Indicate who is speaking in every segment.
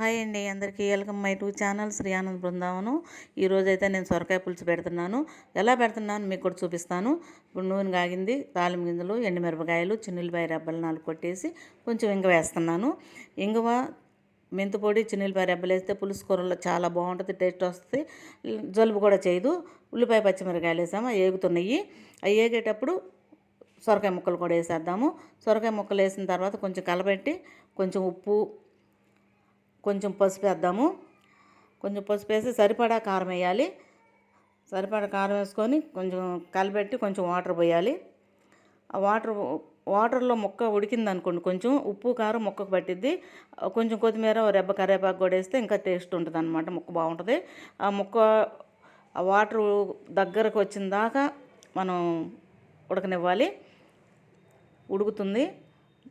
Speaker 1: Hi అండి, అందరికీ welcome my to channel Sri Anand Brindavanam. ఈరోజైతే నేను సొరకాయ పులుసు పెడుతున్నాను. ఎలా పెడుతున్నాను మీకు కూడా చూపిస్తాను. ఇప్పుడు నూనె కాగింది, తాలింపు గింజలు, ఎండుమిరపకాయలు, చిన్నులపాయ రెబ్బలు 4 కొట్టేసి కొంచెం ఇంగ వేస్తున్నాను. ఇంగువ, మెంతిపొడి, చిన్నులపాయ రెబ్బలు వేస్తే పులుసు కూరలో చాలా బాగుంటుంది, టేస్ట్ వస్తుంది, జలుబు కూడా చేయదు. ఉల్లిపాయ పచ్చిమిరకాయలు వేసాము, అవి ఏగుతున్నాయి. అవి ఏగేటప్పుడు సొరకాయ ముక్కలు కూడా వేసేద్దాము. సొరకాయ ముక్కలు వేసిన తర్వాత కొంచెం కలపెట్టి కొంచెం ఉప్పు, కొంచెం పసుపు వేద్దాము. కొంచెం పసుపు వేసి సరిపడా కారం వేయాలి. సరిపడా కారం వేసుకొని కొంచెం కలిపెట్టి కొంచెం వాటర్ పోయాలి. ఆ వాటర్లో ముక్క ఉడికింది అనుకోండి, కొంచెం ఉప్పు కారం ముక్కకు పట్టిద్ది. కొంచెం కొత్తిమీర, రెబ్బ కరివేపాకు కూడా వేస్తే ఇంకా టేస్ట్ ఉంటుంది అనమాట, ముక్క బాగుంటుంది. ఆ వాటర్ దగ్గరకు వచ్చిన దాకా మనం ఉడకనివ్వాలి. ఉడుకుతుంది,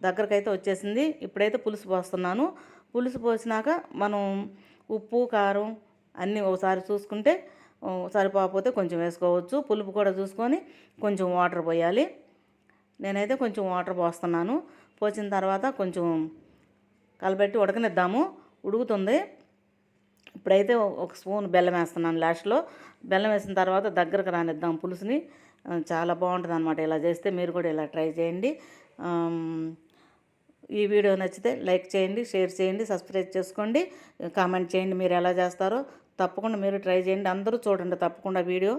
Speaker 1: దగ్గరకైతే వచ్చేసింది. ఇప్పుడైతే పులుసు పోస్తున్నాను. పులుసు పోసినాక మనం ఉప్పు కారం అన్నీ ఒకసారి చూసుకుంటే, సరిపోకపోతే కొంచెం వేసుకోవచ్చు. పులుపు కూడా చూసుకొని కొంచెం వాటర్ పోయాలి. నేనైతే కొంచెం వాటర్ పోస్తున్నాను. పోసిన తర్వాత కొంచెం కలబెట్టి ఉడకనిద్దాము. ఉడుకుతుంది. ఇప్పుడైతే ఒక స్పూన్ బెల్లం వేస్తున్నాను లాస్ట్లో. బెల్లం వేసిన తర్వాత దగ్గరకు రానిద్దాం పులుసుని. చాలా బాగుంటుంది అనమాట. ఇలా చేస్తే మీరు కూడా ఇలా ట్రై చేయండి. ఈ వీడియో నచ్చితే లైక్ చేయండి, షేర్ చేయండి, సబ్స్క్రైబ్ చేసుకోండి, కామెంట్ చేయండి మీరు ఎలా చేస్తారో. తప్పకుండా మీరు ట్రై చేయండి, అందరూ చూడండి తప్పకుండా వీడియో.